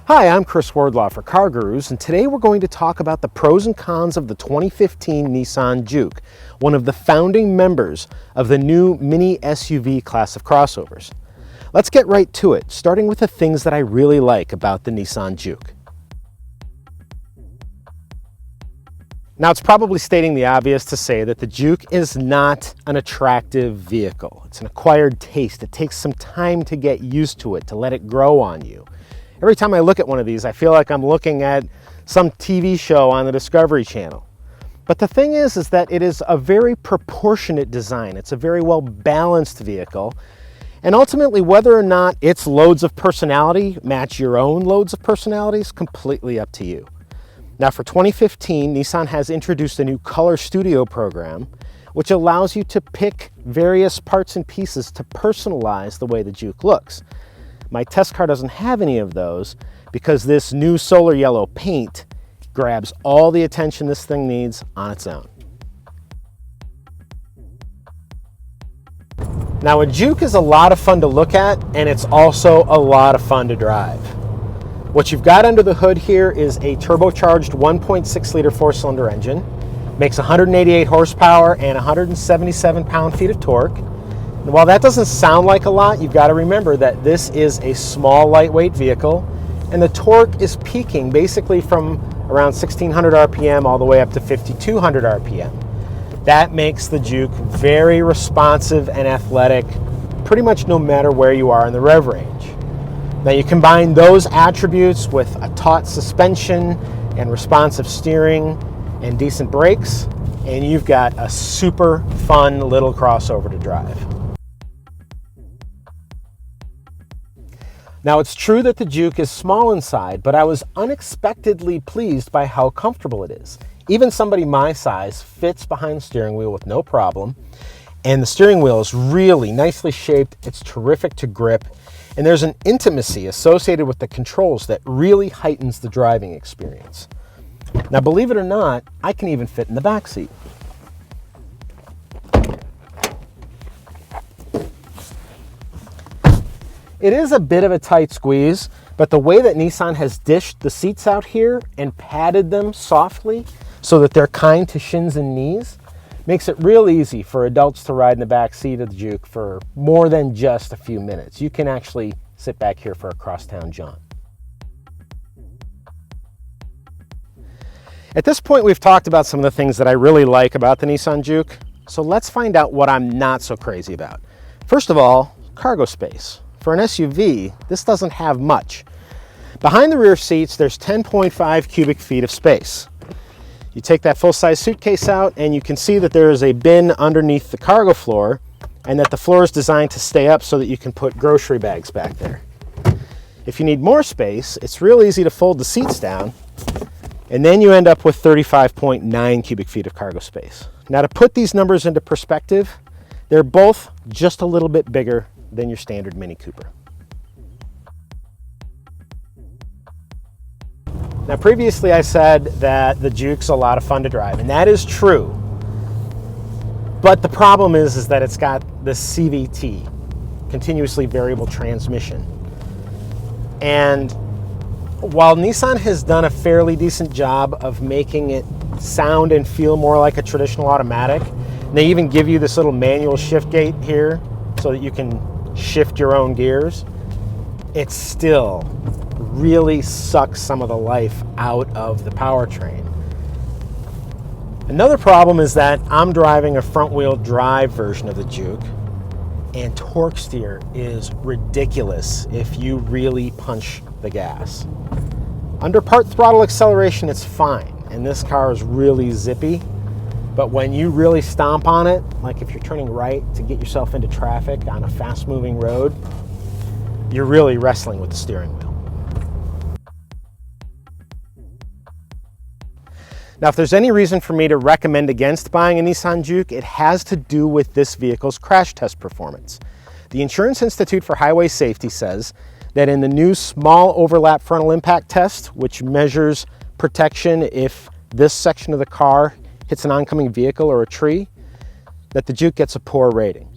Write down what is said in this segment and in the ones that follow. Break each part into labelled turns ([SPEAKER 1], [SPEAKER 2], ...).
[SPEAKER 1] Hi, I'm Chris Wardlaw for CarGurus, and today we're going to talk about the pros and cons of the 2015 Nissan Juke, one of the founding members of the new mini SUV class of crossovers. Let's get right to it, starting with the things that I really like about the Nissan Juke. Now, it's probably stating the obvious to say that the Juke is not an attractive vehicle. It's an acquired taste. It takes some time to get used to it, to let it grow on you. Every time I look at one of these, I feel like I'm looking at some TV show on the Discovery Channel. But the thing is that it is a very proportionate design. It's a very well balanced vehicle. And ultimately, whether or not its loads of personality match your own loads of personality is completely up to you. Now, for 2015, Nissan has introduced a new Color Studio program, which allows you to pick various parts and pieces to personalize the way the Juke looks. My test car doesn't have any of those because this new solar yellow paint grabs all the attention this thing needs on its own. Now, a Juke is a lot of fun to look at, and it's also a lot of fun to drive. What you've got under the hood here is a turbocharged 1.6 liter four-cylinder engine, makes 188 horsepower and 177 pound-feet of torque. And while that doesn't sound like a lot, you've got to remember that this is a small, lightweight vehicle, and the torque is peaking basically from around 1600 RPM all the way up to 5200 RPM. That makes the Juke very responsive and athletic, pretty much no matter where you are in the rev range. Now, you combine those attributes with a taut suspension and responsive steering and decent brakes, and you've got a super fun little crossover to drive. Now, it's true that the Juke is small inside, but I was unexpectedly pleased by how comfortable it is. Even somebody my size fits behind the steering wheel with no problem, and the steering wheel is really nicely shaped. It's terrific to grip, and there's an intimacy associated with the controls that really heightens the driving experience. Now, believe it or not, I can even fit in the back seat. It is a bit of a tight squeeze, but the way that Nissan has dished the seats out here and padded them softly so that they're kind to shins and knees makes it real easy for adults to ride in the back seat of the Juke for more than just a few minutes. You can actually sit back here for a crosstown jaunt. At this point, we've talked about some of the things that I really like about the Nissan Juke, so let's find out what I'm not so crazy about. First of all, cargo space. For an SUV, this doesn't have much. Behind the rear seats, there's 10.5 cubic feet of space. You take that full-size suitcase out, and you can see that there is a bin underneath the cargo floor, and that the floor is designed to stay up so that you can put grocery bags back there. If you need more space, it's real easy to fold the seats down, and then you end up with 35.9 cubic feet of cargo space. Now, to put these numbers into perspective, they're both just a little bit bigger than your standard Mini Cooper. Now, previously I said that the Juke's a lot of fun to drive, and that is true. But the problem is that it's got the CVT, continuously variable transmission. And while Nissan has done a fairly decent job of making it sound and feel more like a traditional automatic, and they even give you this little manual shift gate here so that you can shift your own gears, it still really sucks some of the life out of the powertrain. Another problem is that I'm driving a front-wheel drive version of the Juke, and torque steer is ridiculous if you really punch the gas. Under part throttle acceleration, it's fine, and this car is really zippy. But when you really stomp on it, like if you're turning right to get yourself into traffic on a fast-moving road, you're really wrestling with the steering wheel. Now, if there's any reason for me to recommend against buying a Nissan Juke, it has to do with this vehicle's crash test performance. The Insurance Institute for Highway Safety says that in the new small overlap frontal impact test, which measures protection if this section of the car hits an oncoming vehicle or a tree, that the Juke gets a poor rating.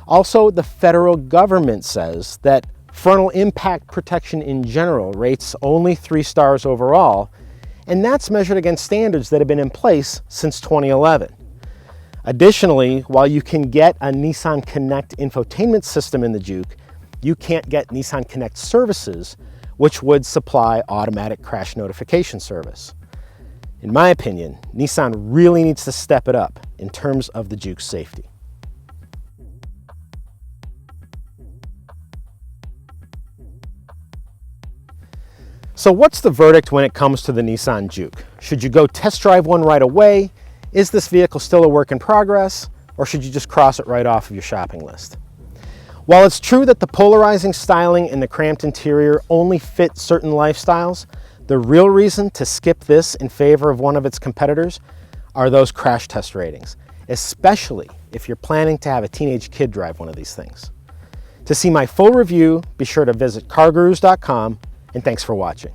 [SPEAKER 1] Also, the federal government says that Frontal impact protection in general rates only 3 stars overall, and that's measured against standards that have been in place since 2011. Additionally, while you can get a Nissan Connect infotainment system in the Juke, you can't get Nissan Connect services, which would supply automatic crash notification service. In my opinion, Nissan really needs to step it up in terms of the Juke's safety. So what's the verdict when it comes to the Nissan Juke? Should you go test drive one right away? Is this vehicle still a work in progress? Or should you just cross it right off of your shopping list? While it's true that the polarizing styling and the cramped interior only fit certain lifestyles, the real reason to skip this in favor of one of its competitors are those crash test ratings, especially if you're planning to have a teenage kid drive one of these things. To see my full review, be sure to visit CarGurus.com, and thanks for watching.